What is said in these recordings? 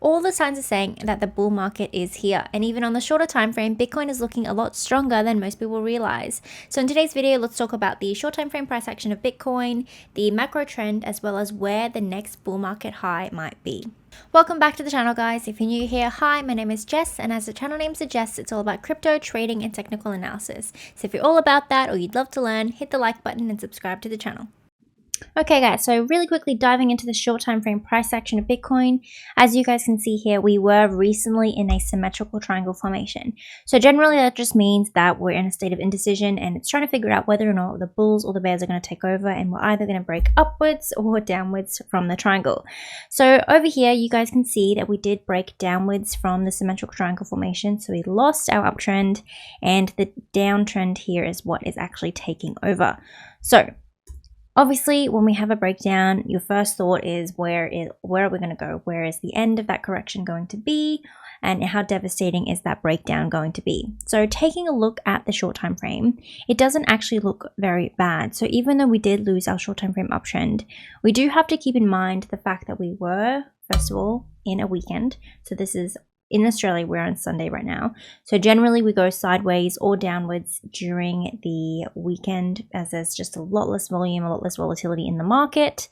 All the signs are saying that the bull market is here, and even on the shorter time frame, Bitcoin is looking a lot stronger than most people realize. So in today's video, let's talk about the short time frame price action of Bitcoin, the macro trend, as well as where the next bull market high might be. Welcome back to the channel, guys. If you're new here, hi, my name is Jess, and as the channel name suggests, it's all about crypto trading and technical analysis. So if you're all about that or you'd love to learn, hit the like button and subscribe to the channel. Okay guys, so really quickly diving into the short time frame price action of Bitcoin. As you guys can see here, we were recently in a symmetrical triangle formation. So generally that just means that we're in a state of indecision and it's trying to figure out whether or not the bulls or the bears are going to take over, and we're either going to break upwards or downwards from the triangle. So over here you guys can see that we did break downwards from the symmetrical triangle formation. So we lost our uptrend and the downtrend here is what is actually taking over. So obviously, when we have a breakdown, your first thought is where are we going to go? Where is the end of that correction going to be? And how devastating is that breakdown going to be? So taking a look at the short time frame, it doesn't actually look very bad. So even though we did lose our short time frame uptrend, we do have to keep in mind the fact that we were, first of all, in a weekend. So this is in Australia, we're on Sunday right now. So generally we go sideways or downwards during the weekend, as there's just a lot less volume, a lot less volatility in the market.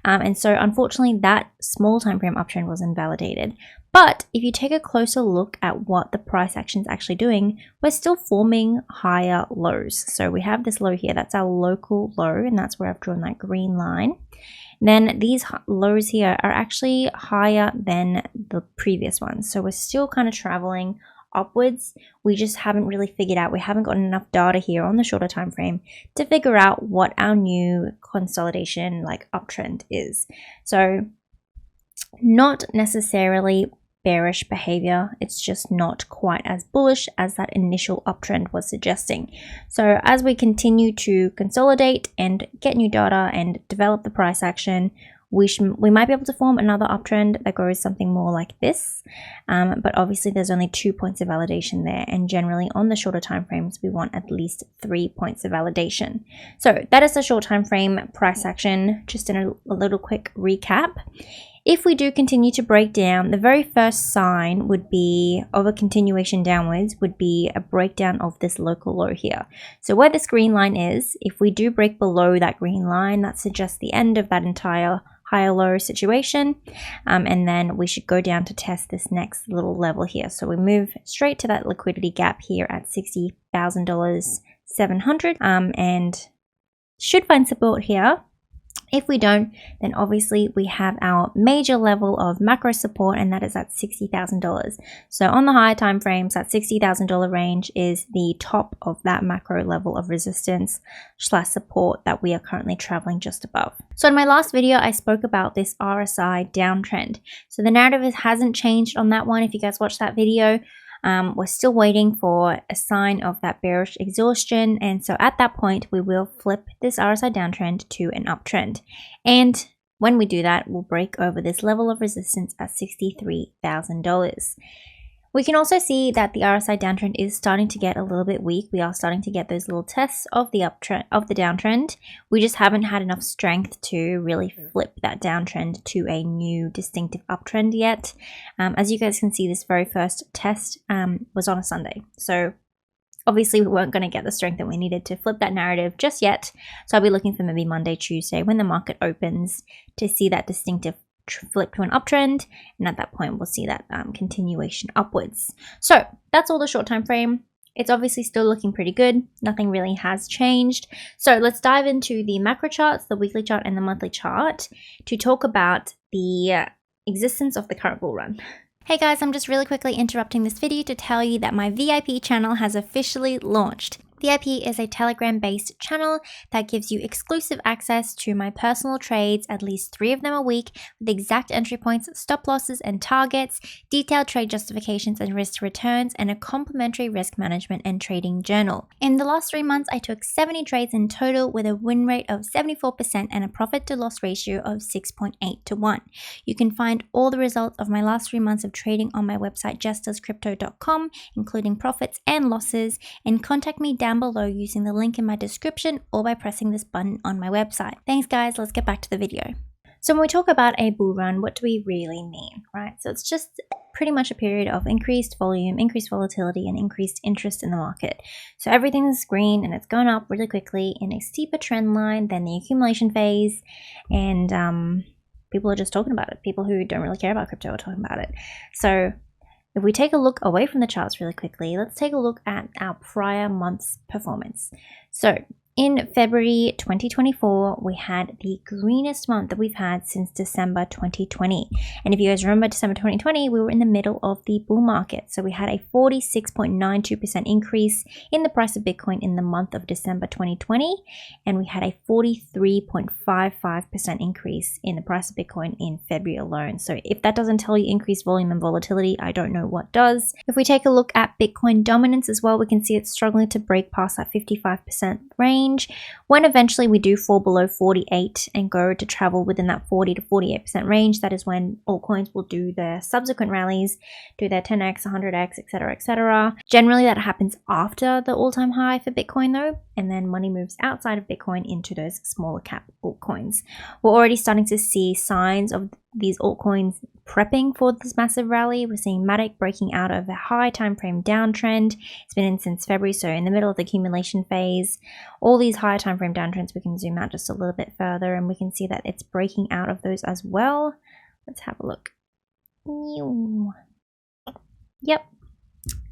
And so unfortunately that small time frame uptrend was invalidated. But if you take a closer look at what the price action is actually doing, we're still forming higher lows. So we have this low here, that's our local low, and that's where I've drawn that green line. Then these lows here are actually higher than the previous ones. So we're still kind of traveling upwards. We just haven't really figured out, we haven't gotten enough data here on the shorter time frame to figure out what our new consolidation like uptrend is. So not necessarily bearish behavior, it's just not quite as bullish as that initial uptrend was suggesting. So as we continue to consolidate and get new data and develop the price action, we might be able to form another uptrend that goes something more like this, but obviously there's only 2 points of validation there, and generally on the shorter time frames we want at least 3 points of validation. So that is the short time frame price action. Just in a little quick recap, if we do continue to break down, the very first sign would be of a continuation downwards would be a breakdown of this local low here. So where this green line is, if we do break below that green line, that suggests the end of that entire higher low situation, and then we should go down to test this next little level here. So we move straight to that liquidity gap here at $60,700, and should find support here. If we don't, then obviously we have our major level of macro support, and that is at $60,000. So on the higher time frames, that $60,000 range is the top of that macro level of resistance / support that we are currently traveling just above. So in my last video, I spoke about this RSI downtrend. So the narrative hasn't changed on that one. If you guys watched that video, we're still waiting for a sign of that bearish exhaustion, and so at that point we will flip this RSI downtrend to an uptrend, and when we do that we'll break over this level of resistance at $63,000. We can also see that the RSI downtrend is starting to get a little bit weak. We are starting to get those little tests of the uptrend, of the downtrend. We just haven't had enough strength to really flip that downtrend to a new distinctive uptrend yet. As you guys can see, this very first test was on a Sunday. So obviously we weren't going to get the strength that we needed to flip that narrative just yet. So I'll be looking for maybe Monday, Tuesday when the market opens to see that distinctive flip to an uptrend, and at that point we'll see that continuation upwards. So that's all the short time frame. It's obviously still looking pretty good. Nothing really has changed. So let's dive into the macro charts, the weekly chart and the monthly chart, to talk about the existence of the current bull run. Hey guys, I'm just really quickly interrupting this video to tell you that my VIP channel has officially launched. VIP is a Telegram-based channel that gives you exclusive access to my personal trades, at least 3 of them a week, with exact entry points, stop losses and targets, detailed trade justifications and risk returns, and a complimentary risk management and trading journal. In the last 3 months, I took 70 trades in total with a win rate of 74% and a profit to loss ratio of 6.8 to 1. You can find all the results of my last 3 months of trading on my website justdoescrypto.com, including profits and losses, and contact me down below using the link in my description or by pressing this button on my website. Thanks guys, let's get back to the video. So when we talk about a bull run, what do we really mean, right? So it's just pretty much a period of increased volume, increased volatility, and increased interest in the market. So everything is green and it's going up really quickly in a steeper trend line than the accumulation phase. And people are just talking about it. People who don't really care about crypto are talking about it. So if we take a look away from the charts really quickly, let's take a look at our prior month's performance. So in February 2024, we had the greenest month that we've had since December 2020. And if you guys remember December 2020, we were in the middle of the bull market. So we had a 46.92% increase in the price of Bitcoin in the month of December 2020. And we had a 43.55% increase in the price of Bitcoin in February alone. So if that doesn't tell you increased volume and volatility, I don't know what does. If we take a look at Bitcoin dominance as well, we can see it's struggling to break past that 55% range. When eventually we do fall below 48 and go to travel within that 40 to 48% range, that is when altcoins will do their subsequent rallies, do their 10x, 100x, etc., etc. Generally, that happens after the all-time high for Bitcoin though, and then money moves outside of Bitcoin into those smaller cap altcoins. We're already starting to see signs of these altcoins prepping for this massive rally. We're seeing Matic breaking out of a high time frame downtrend. It's been in since February, so in the middle of the accumulation phase. All these high time frame downtrends, we can zoom out just a little bit further and we can see that it's breaking out of those as well. Let's have a look. Yep.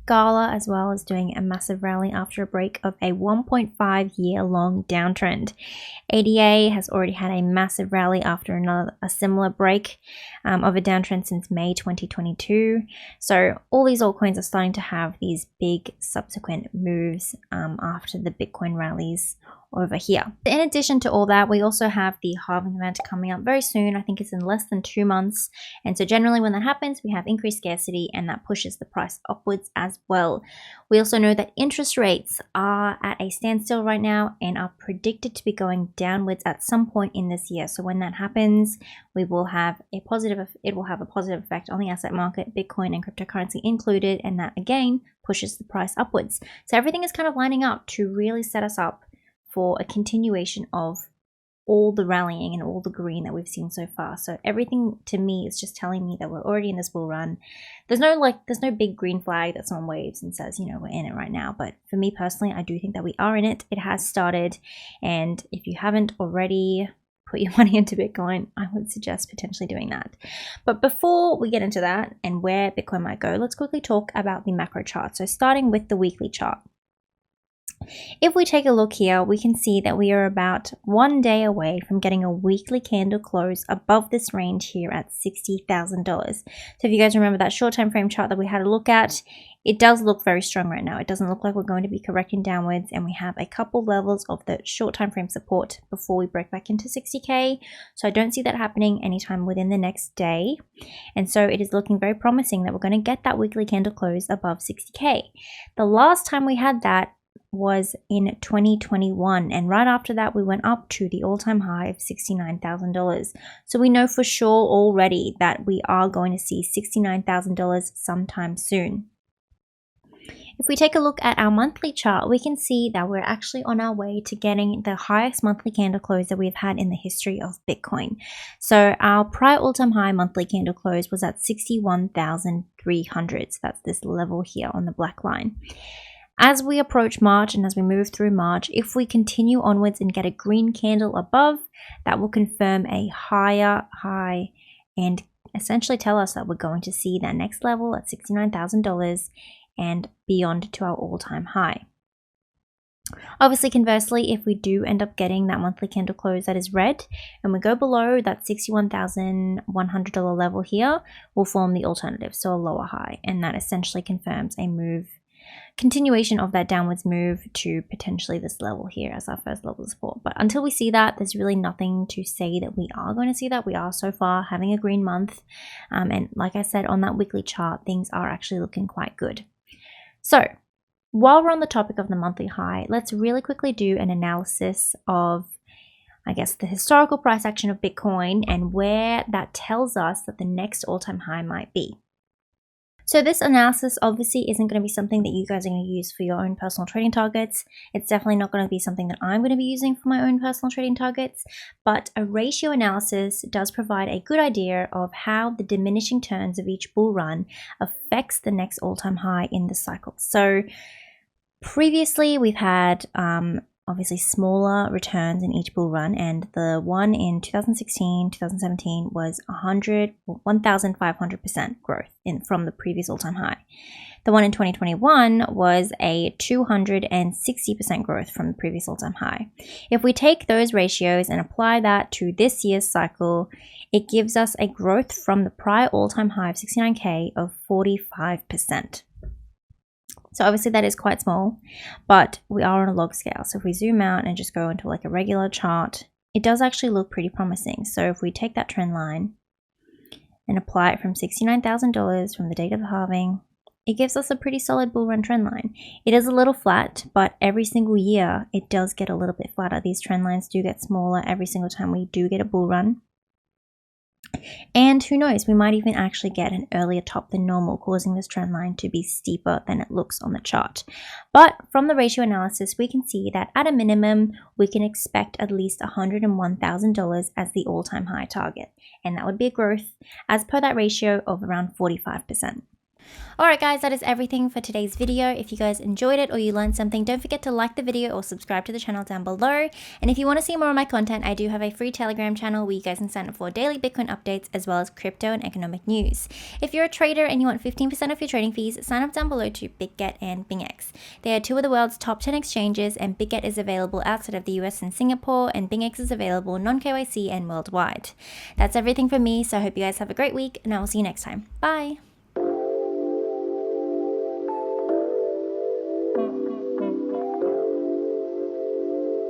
Gala as well is doing a massive rally after a break of a 1.5 year long downtrend. ADA has already had a massive rally after a similar break of a downtrend since May 2022. So all these altcoins are starting to have these big subsequent moves after the Bitcoin rallies over here. In addition to all that, we also have the halving event coming up very soon. I think it's in less than 2 months. And so generally when that happens, we have increased scarcity and that pushes the price upwards as well. We also know that interest rates are at a standstill right now and are predicted to be going downwards at some point in this year. So when that happens, it will have a positive effect on the asset market, Bitcoin and cryptocurrency included, and that again pushes the price upwards. So everything is kind of lining up to really set us up for a continuation of all the rallying and all the green that we've seen so far. So everything to me is just telling me that we're already in this bull run. There's no big green flag that's on waves and says, you know, we're in it right now. But for me personally, I do think that we are in it. It has started. And if you haven't already put your money into Bitcoin, I would suggest potentially doing that. But before we get into that and where Bitcoin might go, let's quickly talk about the macro chart. So starting with the weekly chart. If we take a look here, we can see that we are about 1 day away from getting a weekly candle close above this range here at $60,000. So if you guys remember that short time frame chart that we had a look at, it does look very strong right now. It doesn't look like we're going to be correcting downwards, and we have a couple levels of the short time frame support before we break back into 60K. So I don't see that happening anytime within the next day. And so it is looking very promising that we're going to get that weekly candle close above 60K. The last time we had that was in 2021, and right after that we went up to the all-time high of $69,000. So we know for sure already that we are going to see $69,000 sometime soon. If we take a look at our monthly chart, we can see that we're actually on our way to getting the highest monthly candle close that we've had in the history of Bitcoin. So our prior all-time high monthly candle close was at 61,300. So that's this level here on the black line. As we approach March and as we move through March, if we continue onwards and get a green candle above, that will confirm a higher high and essentially tell us that we're going to see that next level at $69,000 and beyond to our all-time high. Obviously, conversely, if we do end up getting that monthly candle close that is red and we go below that $61,100 level here, we'll form the alternative, so a lower high, and that essentially confirms a continuation of that downwards move to potentially this level here as our first level of support. But until we see that, there's really nothing to say that we are going to see that. We are so far having a green month. And like I said, on that weekly chart, things are actually looking quite good. So while we're on the topic of the monthly high, let's really quickly do an analysis of, I guess, the historical price action of Bitcoin and where that tells us that the next all-time high might be. So So this analysis obviously isn't going to be something that you guys are going to use for your own personal trading targets. It's definitely not going to be something that I'm going to be using for my own personal trading targets, but a ratio analysis does provide a good idea of how the diminishing turns of each bull run affects the next all-time high in the cycle. So previously we've had obviously smaller returns in each bull run, and the one in 2016, 2017 was 1,500% growth from the previous all-time high. The one in 2021 was a 260% growth from the previous all-time high. If we take those ratios and apply that to this year's cycle, it gives us a growth from the prior all-time high of 69K of 45%. So obviously that is quite small, but we are on a log scale. So if we zoom out and just go into like a regular chart, it does actually look pretty promising. So if we take that trend line and apply it from $69,000 from the date of the halving, it gives us a pretty solid bull run trend line. It is a little flat, but every single year it does get a little bit flatter. These trend lines do get smaller every single time we do get a bull run. And who knows, we might even actually get an earlier top than normal, causing this trend line to be steeper than it looks on the chart. But from the ratio analysis, we can see that at a minimum, we can expect at least $101,000 as the all-time high target. And that would be a growth, as per that ratio, of around 45%. Alright guys, that is everything for today's video. If you guys enjoyed it or you learned something, don't forget to like the video or subscribe to the channel down below. And if you want to see more of my content, I do have a free Telegram channel where you guys can sign up for daily Bitcoin updates as well as crypto and economic news. If you're a trader and you want 15% off your trading fees, sign up down below to BitGet and BingX. They are two of the world's top 10 exchanges, and BitGet is available outside of the US and Singapore, and BingX is available non-KYC and worldwide. That's everything from me, so I hope you guys have a great week, and I will see you next time. Bye!